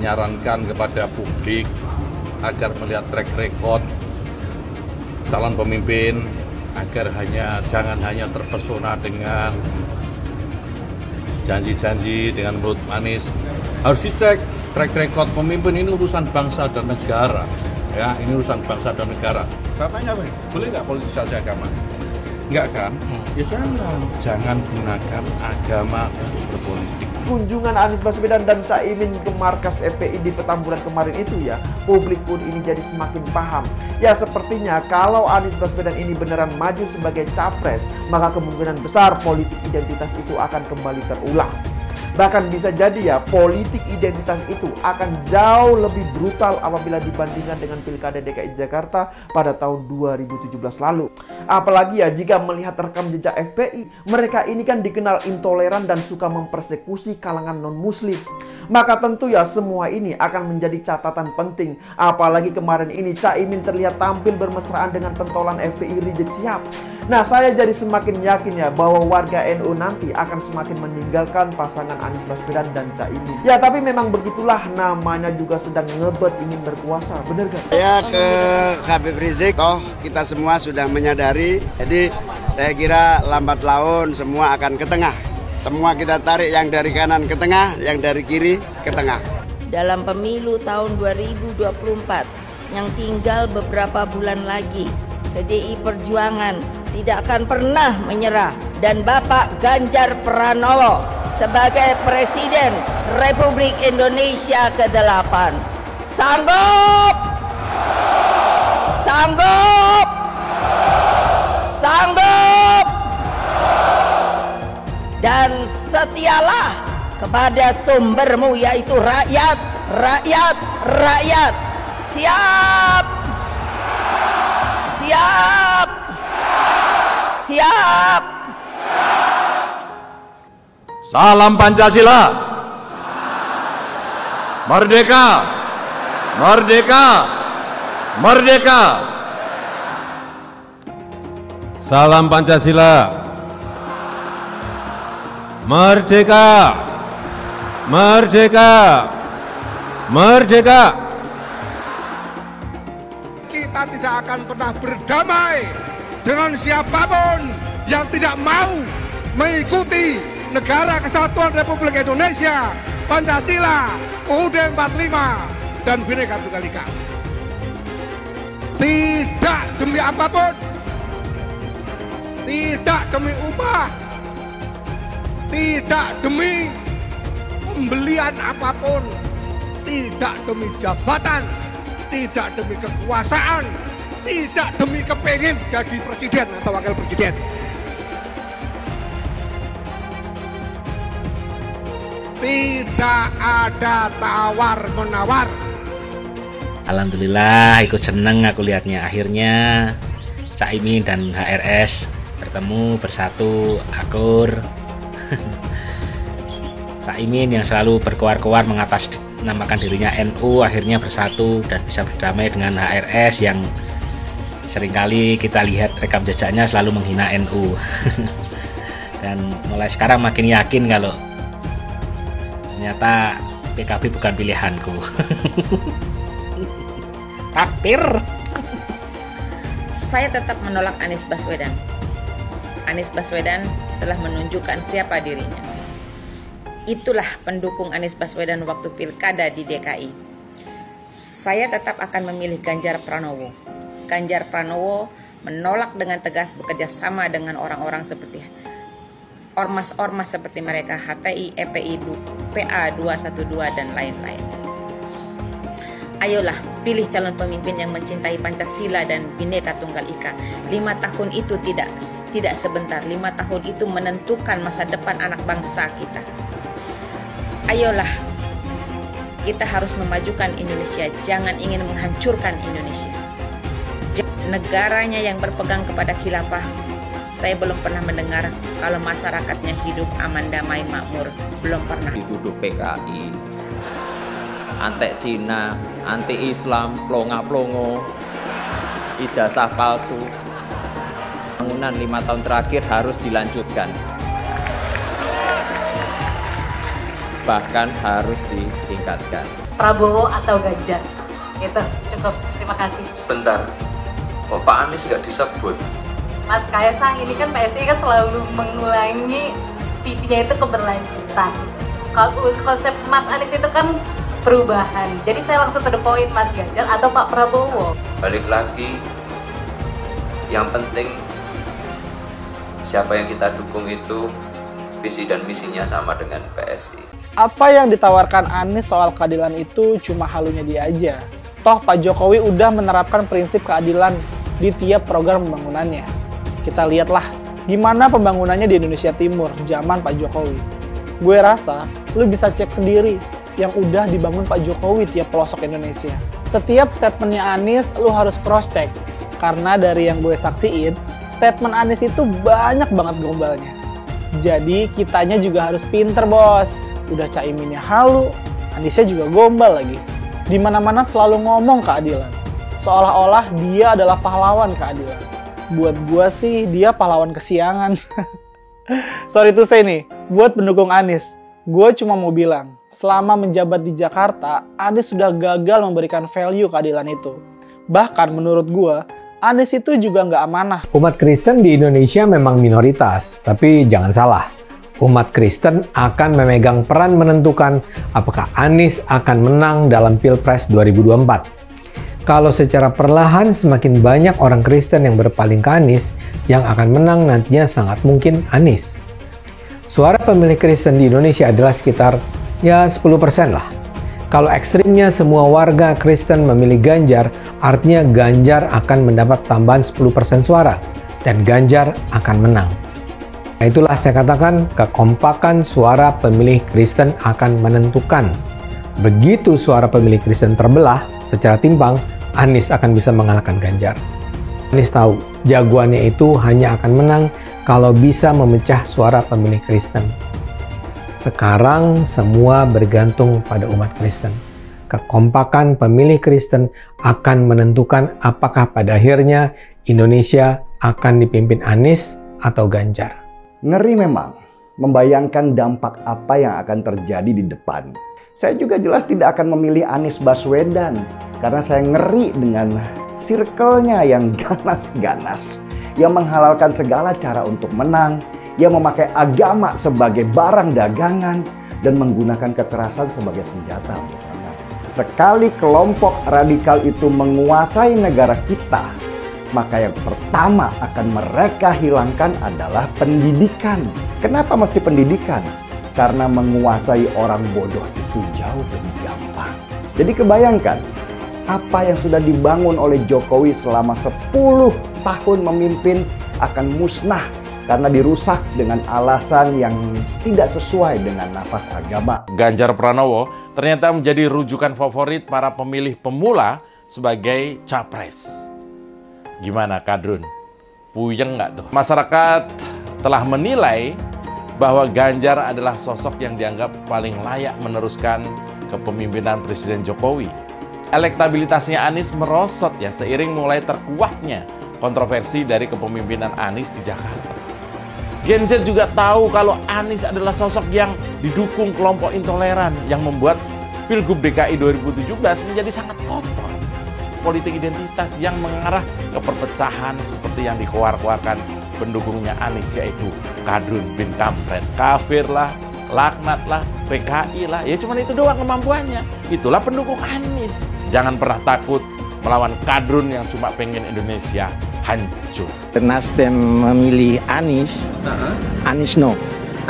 menyarankan kepada publik agar melihat track record calon pemimpin, agar jangan hanya terpesona dengan janji-janji, dengan mulut manis. Harus dicek track record pemimpin, ini urusan bangsa dan negara. Ya, ini urusan bangsa dan negara. Katanya boleh nggak politisasi agama? Enggak kan? Ya jangan gunakan agama untuk berpolitik. Kunjungan Anies Baswedan dan Caimin ke markas FPI di Petamburan kemarin itu ya, publik pun ini jadi semakin paham. Ya sepertinya kalau Anies Baswedan ini beneran maju sebagai capres, maka kemungkinan besar politik identitas itu akan kembali terulang. Bahkan bisa jadi ya, politik identitas itu akan jauh lebih brutal apabila dibandingkan dengan Pilkada DKI Jakarta pada tahun 2017 lalu. Apalagi ya jika melihat rekam jejak FPI, mereka ini kan dikenal intoleran dan suka mempersekusi kalangan non-muslim. Maka tentu ya semua ini akan menjadi catatan penting. Apalagi kemarin ini Caimin terlihat tampil bermesraan dengan pentolan FPI Rizik Syihab. Nah, saya jadi semakin yakin ya bahwa warga NU nanti akan semakin meninggalkan pasangan Anies Baswedan dan Caimin. Ya, tapi memang begitulah, namanya juga sedang ngebet ingin berkuasa, bener gak? Saya ke Habib Rizik, toh kita semua sudah menyadari. Jadi saya kira lambat laun semua akan ke tengah. Semua kita tarik yang dari kanan ke tengah, yang dari kiri ke tengah. Dalam pemilu tahun 2024 yang tinggal beberapa bulan lagi, PDI Perjuangan tidak akan pernah menyerah, dan Bapak Ganjar Pranowo sebagai Presiden Republik Indonesia ke-8 sanggup, sanggup, sanggup, dan setialah kepada sumbermu yaitu rakyat, rakyat, rakyat. Siap, siap, siap. Salam Pancasila. Merdeka, merdeka, merdeka. Salam Pancasila. Merdeka, merdeka, merdeka. Kita tidak akan pernah berdamai dengan siapapun yang tidak mau mengikuti Negara Kesatuan Republik Indonesia, Pancasila, UUD 45, dan Bhinneka Tunggal Ika. Tidak demi apapun, tidak demi upah, tidak demi pembelian apapun, tidak demi jabatan, tidak demi kekuasaan, tidak demi kepingin jadi presiden atau wakil presiden. Tidak ada tawar-menawar. Alhamdulillah ikut seneng aku lihatnya, akhirnya Caimin dan HRS bertemu, bersatu, akur. Caimin yang selalu berkoar-koar mengatasnamakan dirinya NU akhirnya bersatu dan bisa berdamai dengan HRS yang seringkali kita lihat rekam jejaknya selalu menghina NU. Dan mulai sekarang makin yakin kalau ternyata PKB bukan pilihanku. Takbir. Saya tetap menolak Anies Baswedan. Anies Baswedan telah menunjukkan siapa dirinya. Itulah pendukung Anies Baswedan waktu pilkada di DKI. Saya tetap akan memilih Ganjar Pranowo. Ganjar Pranowo menolak dengan tegas bekerja sama dengan orang-orang seperti ormas-ormas seperti mereka, HTI, EPI, PA 212 dan lain-lain. Ayolah, pilih calon pemimpin yang mencintai Pancasila dan Bhinneka Tunggal Ika. 5 tahun itu tidak sebentar. 5 tahun itu menentukan masa depan anak bangsa kita. Ayolah, kita harus memajukan Indonesia, jangan ingin menghancurkan Indonesia. Negaranya yang berpegang kepada khilafah, saya belum pernah mendengar kalau masyarakatnya hidup aman, damai, makmur. Belum pernah. Dituduh PKI, anti Cina, anti Islam, plonga-plongo, ijazah palsu. Bangunan 5 tahun terakhir harus dilanjutkan. Bahkan harus ditingkatkan. Prabowo atau Ganjar. Gitu, cukup. Terima kasih. Sebentar, kok Pak Anies nggak disebut? Mas Kaisang ini kan PSI kan selalu mengulangi visinya itu keberlanjutan. Kalau konsep Mas Anies itu kan perubahan. Jadi saya langsung to the point, Mas Ganjar atau Pak Prabowo. Balik lagi, yang penting siapa yang kita dukung itu visi dan misinya sama dengan PSI. Apa yang ditawarkan Anies soal keadilan itu cuma halunya dia aja. Toh Pak Jokowi udah menerapkan prinsip keadilan di tiap program pembangunannya. Kita lihatlah gimana pembangunannya di Indonesia Timur zaman Pak Jokowi. Gue rasa lu bisa cek sendiri yang udah dibangun Pak Jokowi tiap pelosok Indonesia. Setiap statementnya Anies lu harus cross check. Karena dari yang gue saksiin, statement Anies itu banyak banget gombalnya. Jadi kitanya juga harus pinter bos. Udah Caiminnya halu, Aniesnya juga gombal lagi. Dimana-mana selalu ngomong keadilan. Seolah-olah dia adalah pahlawan keadilan. Buat gua sih dia pahlawan kesiangan. Sorry to say nih, buat pendukung Anies, gue cuma mau bilang, selama menjabat di Jakarta, Anies sudah gagal memberikan value keadilan itu. Bahkan menurut gue, Anies itu juga nggak amanah. Umat Kristen di Indonesia memang minoritas, tapi jangan salah. Umat Kristen akan memegang peran menentukan apakah Anies akan menang dalam Pilpres 2024. Kalau secara perlahan semakin banyak orang Kristen yang berpaling ke Anies, yang akan menang nantinya sangat mungkin Anies. Suara pemilih Kristen di Indonesia adalah sekitar 10% lah. Kalau ekstrimnya semua warga Kristen memilih Ganjar, artinya Ganjar akan mendapat tambahan 10% suara dan Ganjar akan menang. Nah, itulah saya katakan kekompakan suara pemilih Kristen akan menentukan. Begitu suara pemilih Kristen terbelah secara timpang, Anies akan bisa mengalahkan Ganjar. Anies tahu jagoannya itu hanya akan menang kalau bisa memecah suara pemilih Kristen. Sekarang semua bergantung pada umat Kristen. Kekompakan pemilih Kristen akan menentukan apakah pada akhirnya Indonesia akan dipimpin Anies atau Ganjar. Ngeri memang membayangkan dampak apa yang akan terjadi di depan. Saya juga jelas tidak akan memilih Anies Baswedan karena saya ngeri dengan circle-nya yang ganas-ganas, yang menghalalkan segala cara untuk menang, yang memakai agama sebagai barang dagangan dan menggunakan kekerasan sebagai senjata untuk menang. Sekali kelompok radikal itu menguasai negara kita, maka yang pertama akan mereka hilangkan adalah pendidikan. Kenapa mesti pendidikan? Karena menguasai orang bodoh itu jauh lebih gampang. Jadi kebayangkan apa yang sudah dibangun oleh Jokowi selama 10 tahun memimpin akan musnah karena dirusak dengan alasan yang tidak sesuai dengan nafas agama. Ganjar Pranowo ternyata menjadi rujukan favorit para pemilih pemula sebagai capres. Gimana Kadrun? Puyeng nggak tuh? Masyarakat telah menilai bahwa Ganjar adalah sosok yang dianggap paling layak meneruskan kepemimpinan Presiden Jokowi. Elektabilitasnya Anies merosot ya seiring mulai terkuaknya kontroversi dari kepemimpinan Anies di Jakarta. Gen Z juga tahu kalau Anies adalah sosok yang didukung kelompok intoleran yang membuat Pilgub DKI 2017 menjadi sangat kotor. Politik identitas yang mengarah ke perpecahan seperti yang dikeluarkan pendukungnya Anies, yaitu Kadrun bin Kampret. Kafir lah, laknat lah, PKI lah, ya cuman itu doang kemampuannya. Itulah pendukung Anies. Jangan pernah takut melawan Kadrun yang cuma pengen Indonesia hancur. Nasdem memilih Anies, Anies no.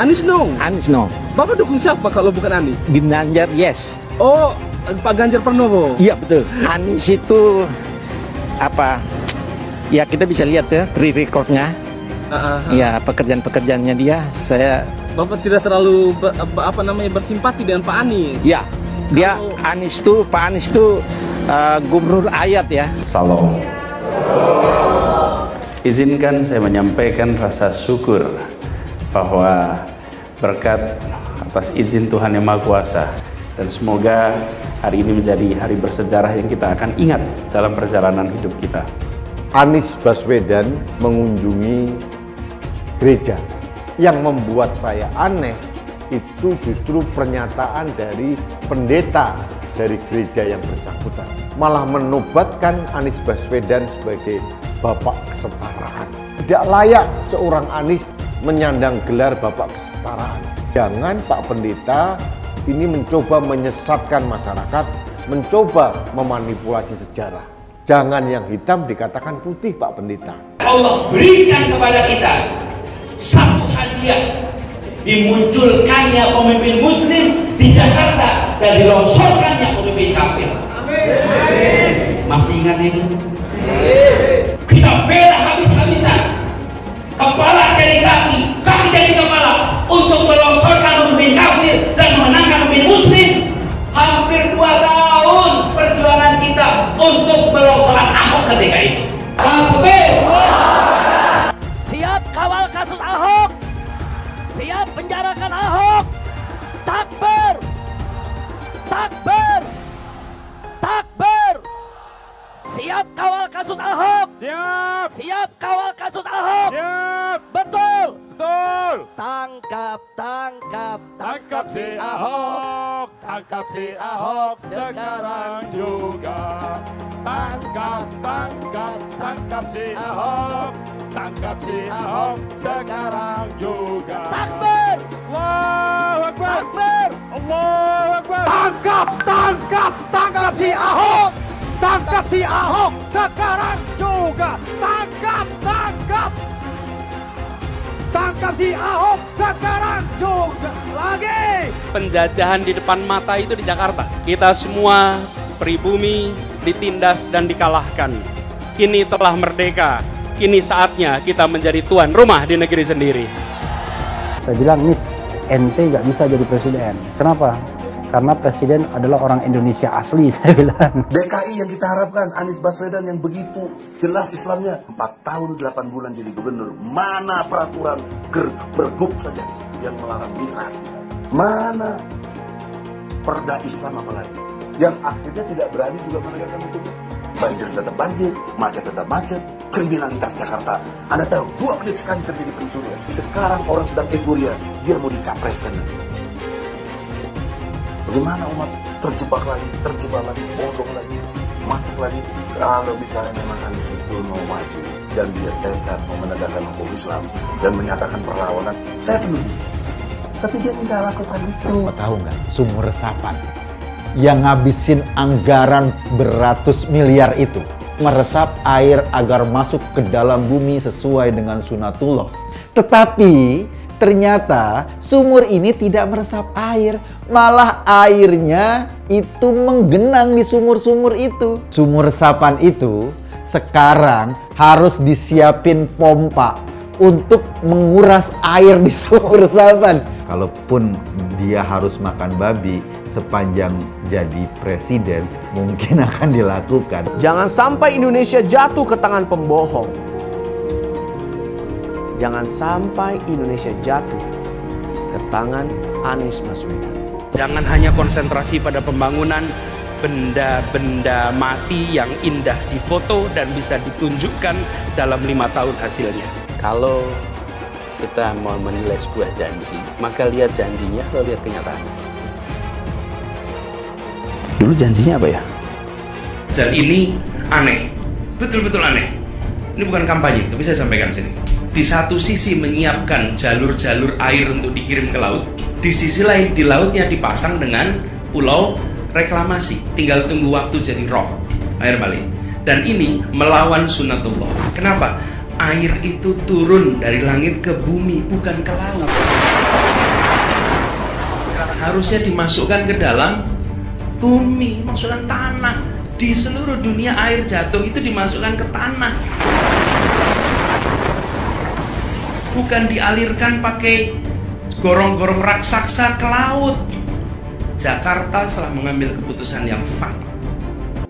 Anies no? Anies no. Bapak dukung siapa kalau bukan Anies? Ganjar yes. Oh, Pak Ganjar Pranowo. Iya betul. Anies itu apa? Ya kita bisa lihat ya record-nya. Ya pekerjaan-pekerjaannya dia. Bapak tidak terlalu bersimpati dengan Pak Anies. Ya, dia Anies tuh Pak Anies tuh gubernur ayat ya. Salam. Izinkan saya menyampaikan rasa syukur bahwa berkat atas izin Tuhan Yang Maha Kuasa dan semoga hari ini menjadi hari bersejarah yang kita akan ingat dalam perjalanan hidup kita. Anies Baswedan mengunjungi gereja. Yang membuat saya aneh itu justru pernyataan dari pendeta dari gereja yang bersangkutan, malah menobatkan Anies Baswedan sebagai bapak kesetaraan. Tidak layak seorang Anies menyandang gelar bapak kesetaraan. Jangan Pak Pendeta ini mencoba menyesatkan masyarakat, mencoba memanipulasi sejarah. Jangan yang hitam dikatakan putih, Pak Pendeta. Allah berikan kepada kita satu hadiah, dimunculkannya pemimpin muslim di Jakarta dan dilonsorkannya pemimpin kafir. Amin. Masih ingat itu? Kita bela habis-habisan, kepala jadi kaki, kaki jadi kepala, untuk melongsorkan pemimpin kafir dan memenangkan pemimpin muslim. Hampir 2 tahun perjuangan kita untuk melongsorkan Ahok ketika itu. Takbir! Siap kawal kasus Ahok, siap penjarakan Ahok. Takbir! Takbir! Takbir! Siap kawal kasus Ahok. Siap. Siap kawal kasus Ahok. Siap. Betul. Betul. Tangkap, tangkap, tangkap si Ahok. Tangkap si Ahok sekarang juga. Tangkap, tangkap, tangkap si Ahok. Tangkap si Ahok sekarang juga. Takbir. Allahu Akbar. Takbir. Allahu Akbar. Tangkap, tangkap, tangkap si Ahok. Tangkap si Ahok sekarang juga. Tangkap, tangkap. Tangkap si Ahok sekarang juga. Lagi. Penjajahan di depan mata itu di Jakarta. Kita semua pribumi ditindas dan dikalahkan. Kini telah merdeka. Kini saatnya kita menjadi tuan rumah di negeri sendiri. Saya bilang, Miss, ente nggak bisa jadi presiden. Kenapa? Karena presiden adalah orang Indonesia asli, saya bilang. DKI yang kita harapkan, Anies Baswedan yang begitu jelas Islamnya. 4 tahun 8 bulan jadi gubernur. Mana peraturan pergub saja yang melarang migrasi? Mana perda Islam apalagi? Yang akhirnya tidak berani juga menegakkan hukum Islam. Banjir tetap banjir, macet tetap macet, kriminalitas Jakarta. Anda tahu, 2 menit sekali terjadi pencurian. Sekarang orang sedang euforia, dia mau dicapreskan. Bagaimana umat terjebak lagi, bodoh lagi, masuk lagi. Kalau misalnya memang Anies itu mau maju dan dia tekad mau menegakkan hukum Islam dan menyatakan perlawanan, saya peduli. Tapi dia tidak lakukan itu. Tahu nggak, sumur resapan yang ngabisin anggaran beratus miliar itu meresap air agar masuk ke dalam bumi sesuai dengan sunatullah. Tetapi ternyata sumur ini tidak meresap air, malah airnya itu menggenang di sumur-sumur itu. Sumur resapan itu sekarang harus disiapin pompa untuk menguras air di sumur resapan. Kalaupun dia harus makan babi sepanjang jadi presiden, mungkin akan dilakukan. Jangan sampai Indonesia jatuh ke tangan pembohong. Jangan sampai Indonesia jatuh ke tangan Anies Baswedan. Jangan hanya konsentrasi pada pembangunan benda-benda mati yang indah difoto dan bisa ditunjukkan dalam 5 tahun hasilnya. Kalau kita mau menilai sebuah janji, maka lihat janjinya atau lihat kenyataannya. Dulu janjinya apa ya? Dan ini aneh, betul-betul aneh. Ini bukan kampanye, tapi saya sampaikan sini. Di satu sisi menyiapkan jalur-jalur air untuk dikirim ke laut, di sisi lain di lautnya dipasang dengan pulau reklamasi, tinggal tunggu waktu jadi rob, air balik. Dan ini melawan sunatullah. Kenapa? Air itu turun dari langit ke bumi, bukan ke laut. Harusnya dimasukkan ke dalam bumi, masukkan tanah. Di seluruh dunia air jatuh itu dimasukkan ke tanah, bukan dialirkan pakai gorong-gorong raksasa ke laut. Jakarta telah mengambil keputusan yang fatal.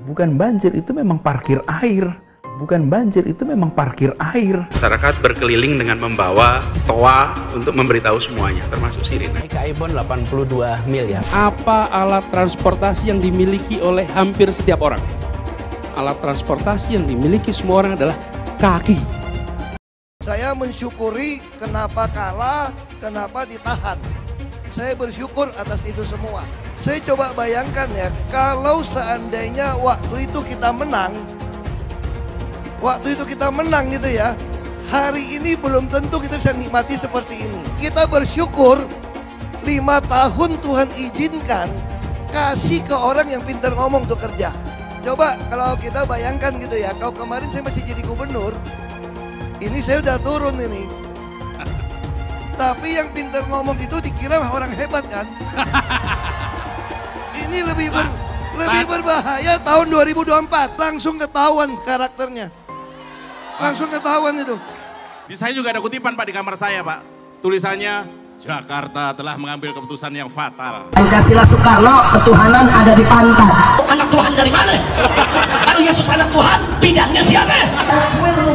Bukan banjir, itu memang parkir air. Bukan banjir, itu memang parkir air. Masyarakat berkeliling dengan membawa toa untuk memberitahu semuanya, termasuk sirine. Kaibon 82 miliar. Apa alat transportasi yang dimiliki oleh hampir setiap orang? Alat transportasi yang dimiliki semua orang adalah kaki. Saya mensyukuri kenapa kalah, kenapa ditahan. Saya bersyukur atas itu semua. Saya coba bayangkan ya, kalau seandainya waktu itu kita menang gitu ya, hari ini belum tentu kita bisa nikmati seperti ini. Kita bersyukur 5 tahun Tuhan izinkan kasih ke orang yang pintar ngomong untuk kerja. Coba kalau kita bayangkan gitu ya, kalau kemarin saya masih jadi gubernur, ini saya udah turun ini. Tapi yang pintar ngomong itu dikira orang hebat kan? Ini lebih berbahaya tahun 2024. Langsung ketahuan karakternya. Langsung ketahuan itu. Di saya juga ada kutipan Pak di kamar saya Pak. Tulisannya, Jakarta telah mengambil keputusan yang fatal. Pancasila Soekarno, ketuhanan ada di pantat. Anak Tuhan dari mana? Kalau Yesus anak Tuhan, bidangnya siapa?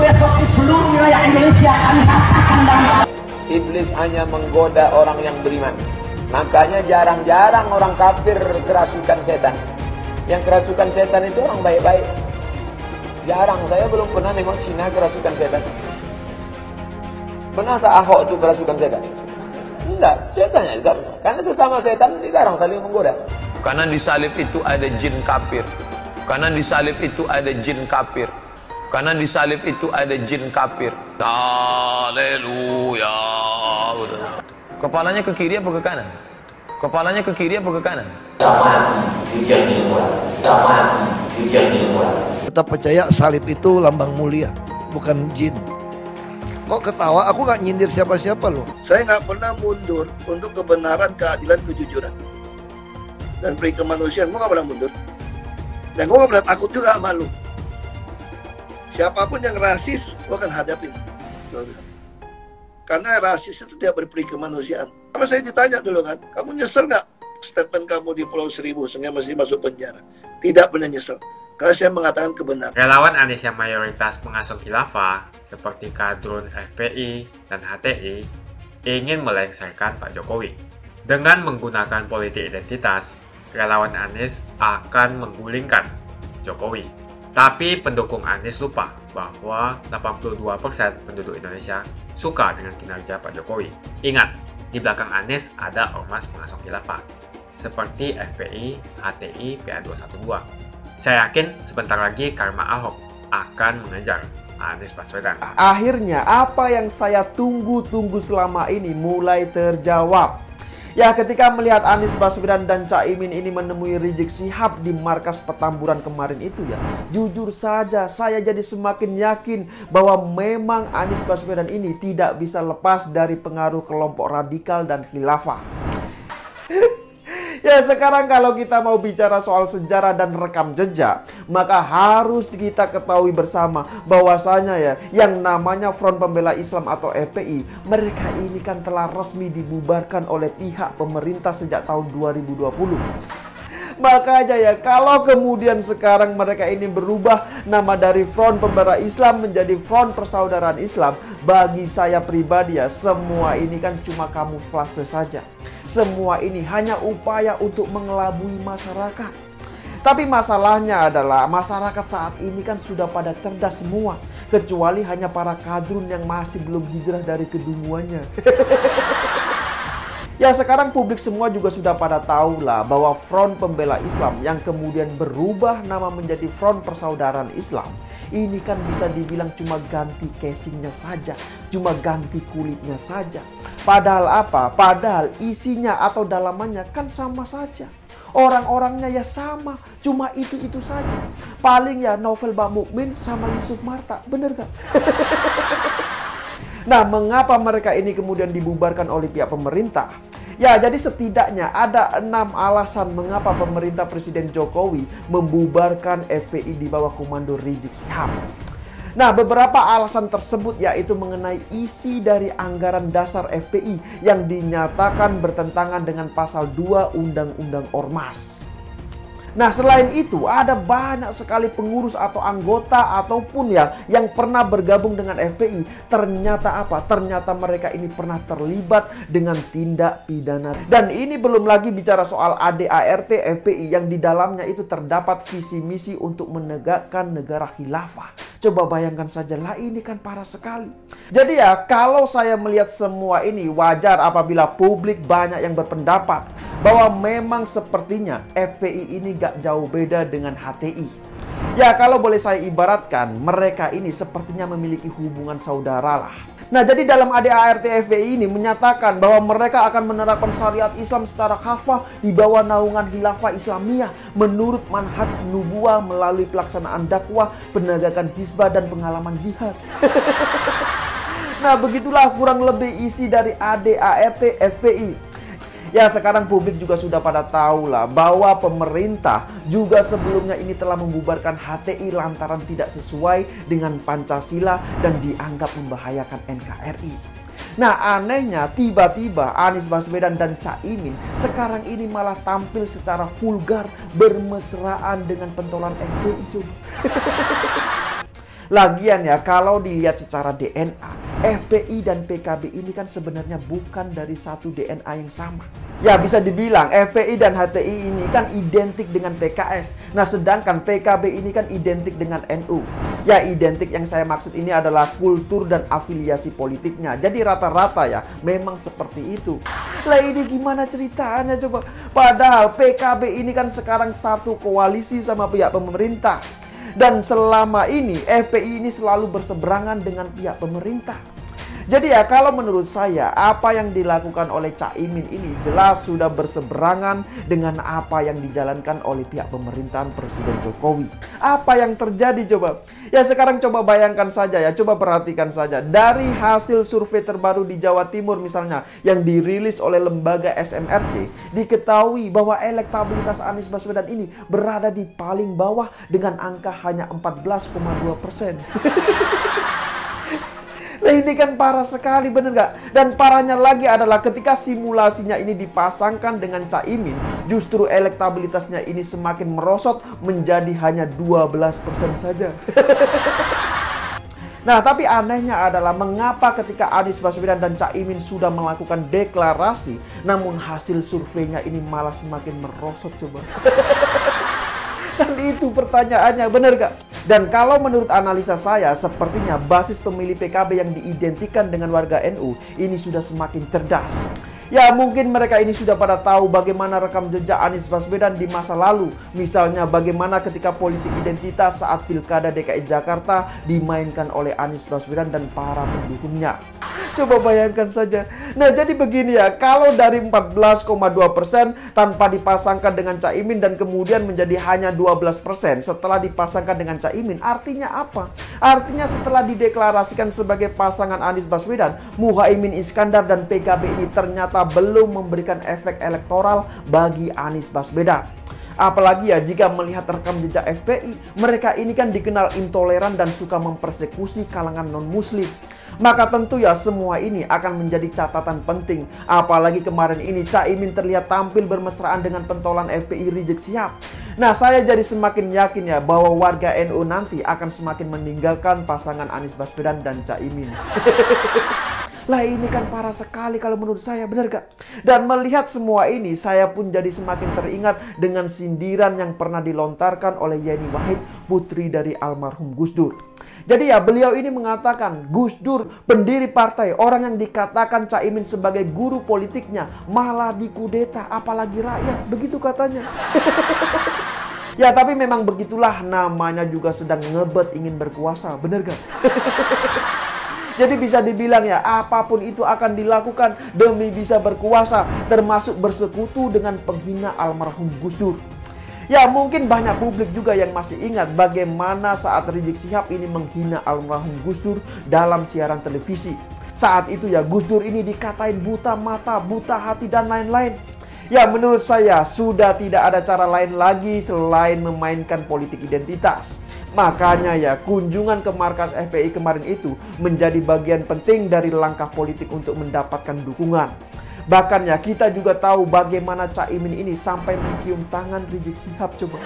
Besok di seluruh wilayah Indonesia kami katakan damai. Iblis hanya menggoda orang yang beriman. Makanya jarang-jarang orang kafir kerasukan setan. Yang kerasukan setan itu orang baik-baik. Jarang, saya belum pernah nengok Cina kerasukan setan. Pernah tak Ahok itu kerasukan setan? Enggak, setannya juga. Karena sesama setan dilarang saling menggoda. Karena di salib itu ada jin kafir. Karena di salib itu ada jin kafir. Karena di salib itu ada jin kafir. Haleluya. Kepalanya ke kiri apa ke kanan? Kepalanya ke kiri apa ke kanan? Kita percaya salib itu lambang mulia, bukan jin. Kok ketawa? Aku nggak nyindir siapa-siapa loh. Saya nggak pernah mundur untuk kebenaran, keadilan, kejujuran. Dan peri kemanusiaan, gue nggak pernah mundur. Dan gue nggak pernah takut juga sama lu. Siapapun yang rasis, gue akan hadapin. Karena rasis itu tidak berperi kemanusiaan. Sama saya ditanya dulu kan, kamu nyesel nggak statement kamu di Pulau Seribu sehingga masih masuk penjara? Tidak pernah nyesel. Karena saya mengatakan kebenaran. Relawan Anies yang mayoritas pengasuh khilafah, seperti kadrun FPI dan HTI, ingin melengsarkan Pak Jokowi. Dengan menggunakan politik identitas, relawan Anies akan menggulingkan Jokowi. Tapi pendukung Anies lupa bahwa 82% penduduk Indonesia suka dengan kinerja Pak Jokowi. Ingat, di belakang Anies ada ormas pengasuh khilafah, seperti FPI, HTI, PA212. Saya yakin sebentar lagi karma Ahok akan mengejar Anies Baswedan. Akhirnya apa yang saya tunggu-tunggu selama ini mulai terjawab. Ya, ketika melihat Anies Baswedan dan Caimin ini menemui Rizik Syihab di markas Petamburan kemarin itu ya, jujur saja saya jadi semakin yakin bahwa memang Anies Baswedan ini tidak bisa lepas dari pengaruh kelompok radikal dan khilafah. Ya, sekarang kalau kita mau bicara soal sejarah dan rekam jejak, maka harus kita ketahui bersama bahwasanya ya, yang namanya Front Pembela Islam atau FPI, mereka ini kan telah resmi dibubarkan oleh pihak pemerintah sejak tahun 2020. Makanya ya, kalau kemudian sekarang mereka ini berubah nama dari Front Pembela Islam menjadi Front Persaudaraan Islam, bagi saya pribadi ya, semua ini kan cuma kamuflase saja. Semua ini hanya upaya untuk mengelabui masyarakat. Tapi masalahnya adalah masyarakat saat ini kan sudah pada cerdas semua, kecuali hanya para kadrun yang masih belum hijrah dari kedunguannya. Ya, sekarang publik semua juga sudah pada tahu lah bahwa Front Pembela Islam yang kemudian berubah nama menjadi Front Persaudaraan Islam, ini kan bisa dibilang cuma ganti casingnya saja, cuma ganti kulitnya saja. Padahal apa? Padahal isinya atau dalamannya kan sama saja. Orang-orangnya ya sama, cuma itu-itu saja. Paling ya Novel Bamukmin sama Yusuf Marta, bener gak? Nah, mengapa mereka ini kemudian dibubarkan oleh pihak pemerintah? Ya, jadi setidaknya ada 6 alasan mengapa pemerintah Presiden Jokowi membubarkan FPI di bawah komando Rizik Syihab. Nah, beberapa alasan tersebut yaitu mengenai isi dari anggaran dasar FPI yang dinyatakan bertentangan dengan pasal 2 Undang-Undang Ormas. Nah, selain itu ada banyak sekali pengurus atau anggota ataupun ya yang pernah bergabung dengan FPI. Ternyata apa? Ternyata mereka ini pernah terlibat dengan tindak pidana. Dan ini belum lagi bicara soal ADART FPI yang di dalamnya itu terdapat visi misi untuk menegakkan negara khilafah. Coba bayangkan saja, lah ini kan parah sekali. Jadi ya, kalau saya melihat semua ini, wajar apabila publik banyak yang berpendapat bahwa memang sepertinya FPI ini gak jauh beda dengan HTI. Ya, kalau boleh saya ibaratkan, mereka ini sepertinya memiliki hubungan saudara lah. Nah, jadi dalam ADART FPI ini menyatakan bahwa mereka akan menerapkan syariat Islam secara kafah di bawah naungan Khilafah Islamiyah menurut manhaj nubuwah melalui pelaksanaan dakwah, penegakan hizbah, dan pengalaman jihad. Nah, begitulah kurang lebih isi dari ADART FPI. Ya, sekarang publik juga sudah pada tahu lah bahwa pemerintah juga sebelumnya ini telah membubarkan HTI lantaran tidak sesuai dengan Pancasila dan dianggap membahayakan NKRI. Nah, anehnya tiba-tiba Anies Baswedan dan Caimin sekarang ini malah tampil secara vulgar bermesraan dengan pentolan FPI coba. Lagian ya, kalau dilihat secara DNA, FPI dan PKB ini kan sebenarnya bukan dari satu DNA yang sama. Ya, bisa dibilang FPI dan HTI ini kan identik dengan PKS. Nah, sedangkan PKB ini kan identik dengan NU. Ya, identik yang saya maksud ini adalah kultur dan afiliasi politiknya. Jadi rata-rata ya memang seperti itu. Lah, ini gimana ceritanya coba? Padahal PKB ini kan sekarang satu koalisi sama pihak pemerintah. Dan selama ini FPI ini selalu berseberangan dengan pihak pemerintah. Jadi ya, kalau menurut saya apa yang dilakukan oleh Caimin ini jelas sudah berseberangan dengan apa yang dijalankan oleh pihak pemerintahan Presiden Jokowi. Apa yang terjadi coba? Ya, sekarang coba bayangkan saja ya, coba perhatikan saja. Dari hasil survei terbaru di Jawa Timur misalnya yang dirilis oleh lembaga SMRC, diketahui bahwa elektabilitas Anies Baswedan ini berada di paling bawah dengan angka hanya 14,2%. Nah, ini kan parah sekali, bener gak? Dan parahnya lagi adalah ketika simulasinya ini dipasangkan dengan Caimin, justru elektabilitasnya ini semakin merosot menjadi hanya 12% saja. Nah, tapi anehnya adalah mengapa ketika Anies Baswedan dan Caimin sudah melakukan deklarasi, namun hasil surveinya ini malah semakin merosot coba. Kan itu pertanyaannya, bener gak? Dan kalau menurut analisa saya, sepertinya basis pemilih PKB yang diidentikan dengan warga NU ini sudah semakin cerdas. Ya, mungkin mereka ini sudah pada tahu bagaimana rekam jejak Anies Baswedan di masa lalu. Misalnya bagaimana ketika politik identitas saat Pilkada DKI Jakarta dimainkan oleh Anies Baswedan dan para pendukungnya. Coba bayangkan saja. Nah, jadi begini ya, kalau dari 14,2% tanpa dipasangkan dengan Caimin dan kemudian menjadi hanya 12% setelah dipasangkan dengan Caimin, artinya apa? Artinya setelah dideklarasikan sebagai pasangan Anies Baswedan, Muhaimin Iskandar dan PKB ini ternyata belum memberikan efek elektoral bagi Anies Baswedan. Apalagi ya jika melihat rekam jejak FPI, mereka ini kan dikenal intoleran dan suka mempersekusi kalangan non-muslim. Maka tentu ya semua ini akan menjadi catatan penting. Apalagi kemarin ini Caimin terlihat tampil bermesraan dengan pentolan FPI Rizik Syihab. Nah, saya jadi semakin yakin ya bahwa warga NU nanti akan semakin meninggalkan pasangan Anies Baswedan dan Caimin. Lah, ini kan parah sekali kalau menurut saya, benar gak? Dan melihat semua ini, saya pun jadi semakin teringat dengan sindiran yang pernah dilontarkan oleh Yeni Wahid, putri dari almarhum Gus Dur. Jadi ya, beliau ini mengatakan Gus Dur, pendiri partai, orang yang dikatakan Caimin sebagai guru politiknya, malah dikudeta, apalagi rakyat. Begitu katanya. Ya, tapi memang begitulah, namanya juga sedang ngebet ingin berkuasa, benar gak? Jadi bisa dibilang ya, apapun itu akan dilakukan demi bisa berkuasa, termasuk bersekutu dengan penghina almarhum Gus Dur. Ya, mungkin banyak publik juga yang masih ingat bagaimana saat Rizik Syihab ini menghina almarhum Gus Dur dalam siaran televisi. Saat itu ya, Gus Dur ini dikatain buta mata, buta hati, dan lain-lain. Ya, menurut saya sudah tidak ada cara lain lagi selain memainkan politik identitas. Makanya ya, kunjungan ke markas FPI kemarin itu menjadi bagian penting dari langkah politik untuk mendapatkan dukungan. Bahkan ya, kita juga tahu bagaimana Caimin ini sampai mencium tangan Rizik Syihab coba.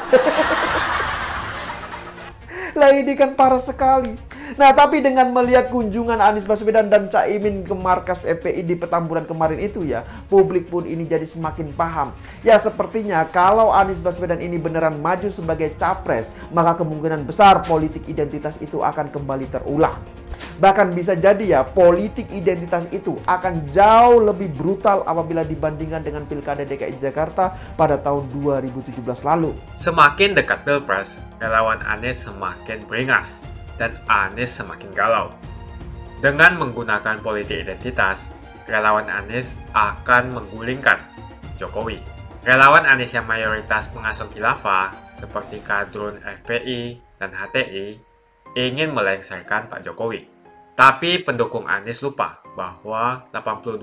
Lah, ini kan parah sekali. Nah, tapi dengan melihat kunjungan Anies Baswedan dan Caimin ke markas FPI di Petamburan kemarin itu ya, publik pun ini jadi semakin paham. Ya, sepertinya kalau Anies Baswedan ini beneran maju sebagai capres, maka kemungkinan besar politik identitas itu akan kembali terulang. Bahkan bisa jadi ya, politik identitas itu akan jauh lebih brutal apabila dibandingkan dengan Pilkada DKI Jakarta pada tahun 2017 lalu. Semakin dekat Pilpres, relawan Anies semakin beringas dan Anies semakin galau. Dengan menggunakan politik identitas, relawan Anies akan menggulingkan Jokowi. Relawan Anies yang mayoritas pengasuh khilafah seperti kadrun FPI dan HTI ingin melengsarkan Pak Jokowi. Tapi pendukung Anies lupa bahwa 82%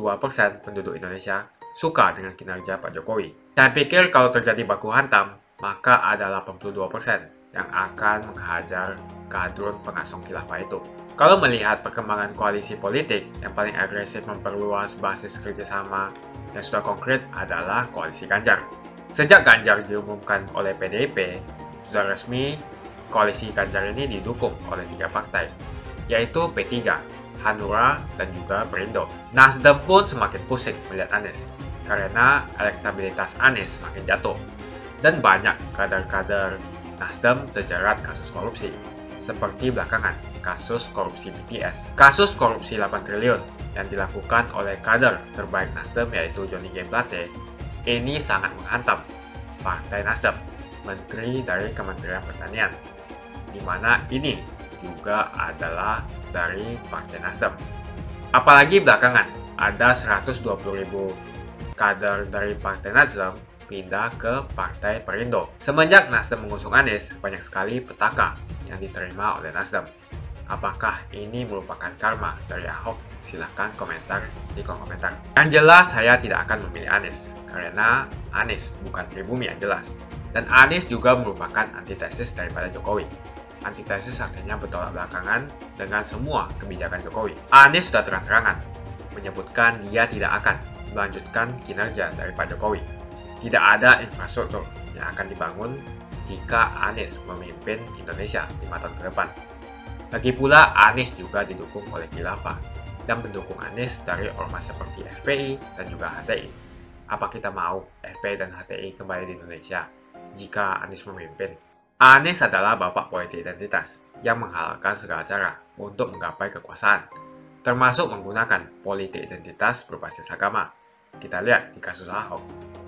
penduduk Indonesia suka dengan kinerja Pak Jokowi. Saya pikir kalau terjadi baku hantam, maka ada 82% yang akan menghajar kadrun pengasuh khilafah itu. Kalau melihat perkembangan koalisi politik yang paling agresif memperluas basis kerjasama yang sudah konkret adalah koalisi Ganjar. Sejak Ganjar diumumkan oleh PDIP, sudah resmi koalisi Ganjar ini didukung oleh 3 partai, yaitu P3, Hanura, dan juga Perindo. Nasdem pun semakin pusing melihat Anies, karena elektabilitas Anies semakin jatuh. Dan banyak kader-kader Nasdem terjerat kasus korupsi, seperti belakangan kasus korupsi BTS. Kasus korupsi 8 triliun yang dilakukan oleh kader terbaik Nasdem yaitu Johnny G. Plate, ini sangat menghantam Partai Nasdem, Menteri dari Kementerian Pertanian, di mana ini juga adalah dari Partai Nasdem. Apalagi belakangan ada 120.000 kader dari Partai Nasdem pindah ke Partai Perindo. Semenjak Nasdem mengusung Anies, banyak sekali petaka yang diterima oleh Nasdem. Apakah ini merupakan karma dari Ahok? Silahkan komentar di kolom komentar. Yang jelas saya tidak akan memilih Anies, karena Anies bukan pribumi yang jelas. Dan Anies juga merupakan antitesis daripada Jokowi. Antitesis artinya bertolak belakangan dengan semua kebijakan Jokowi. Anies sudah terang-terangan menyebutkan dia tidak akan melanjutkan kinerja dari Pak Jokowi. Tidak ada infrastruktur yang akan dibangun jika Anies memimpin Indonesia 5 tahun ke depan. Lagi pula Anies juga didukung oleh khilafah dan pendukung Anies dari ormas seperti FPI dan juga HTI. Apa kita mau FPI dan HTI kembali di Indonesia jika Anies memimpin? Anies adalah bapak politik identitas yang menghalalkan segala cara untuk menggapai kekuasaan, termasuk menggunakan politik identitas berbasis agama. Kita lihat di kasus Ahok.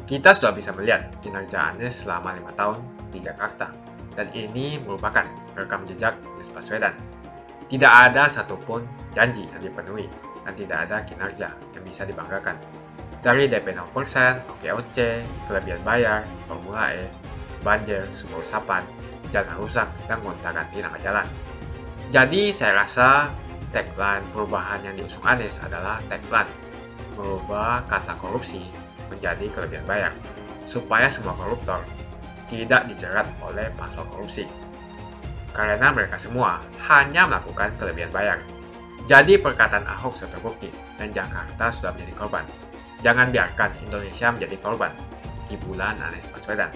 Kita sudah bisa melihat kinerja Anies selama 5 tahun di Jakarta, dan ini merupakan rekam jejak Anies Baswedan. Tidak ada satupun janji yang dipenuhi, dan tidak ada kinerja yang bisa dibanggakan. Dari DP 0%, OKOC, kelebihan bayar, Formula E, banjir, sumber resapan, jalan rusak, dan gonta-ganti nama jalan. Jadi saya rasa tagline perubahan yang diusung Anies adalah tagline merubah kata korupsi menjadi kelebihan bayar, supaya semua koruptor tidak dijerat oleh pasal korupsi, karena mereka semua hanya melakukan kelebihan bayar. Jadi perkataan Ahok sudah terbukti dan Jakarta sudah menjadi korban. Jangan biarkan Indonesia menjadi korban di bulan Anies Baswedan.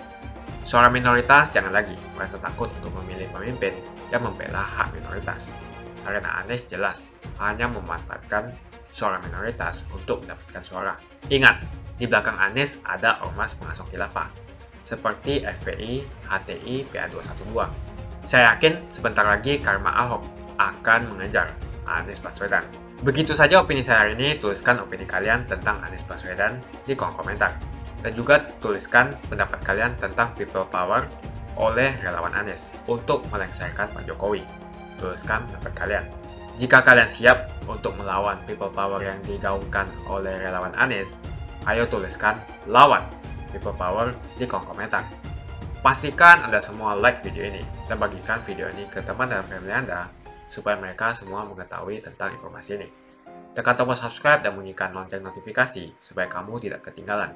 Suara minoritas jangan lagi merasa takut untuk memilih pemimpin yang membela hak minoritas. Karena Anies jelas hanya memanfaatkan suara minoritas untuk mendapatkan suara. Ingat, di belakang Anies ada ormas pengasuh khilafah, seperti FPI, HTI, PA212. Saya yakin sebentar lagi karma Ahok akan mengejar Anies Baswedan. Begitu saja opini saya hari ini. Tuliskan opini kalian tentang Anies Baswedan di kolom komentar. Dan juga tuliskan pendapat kalian tentang people power oleh relawan Anies untuk melengsarkan Pak Jokowi. Tuliskan pendapat kalian. Jika kalian siap untuk melawan people power yang digaungkan oleh relawan Anies, ayo tuliskan lawan people power di kolom komentar. Pastikan Anda semua like video ini dan bagikan video ini ke teman dan family Anda supaya mereka semua mengetahui tentang informasi ini. Tekan tombol subscribe dan bunyikan lonceng notifikasi supaya kamu tidak ketinggalan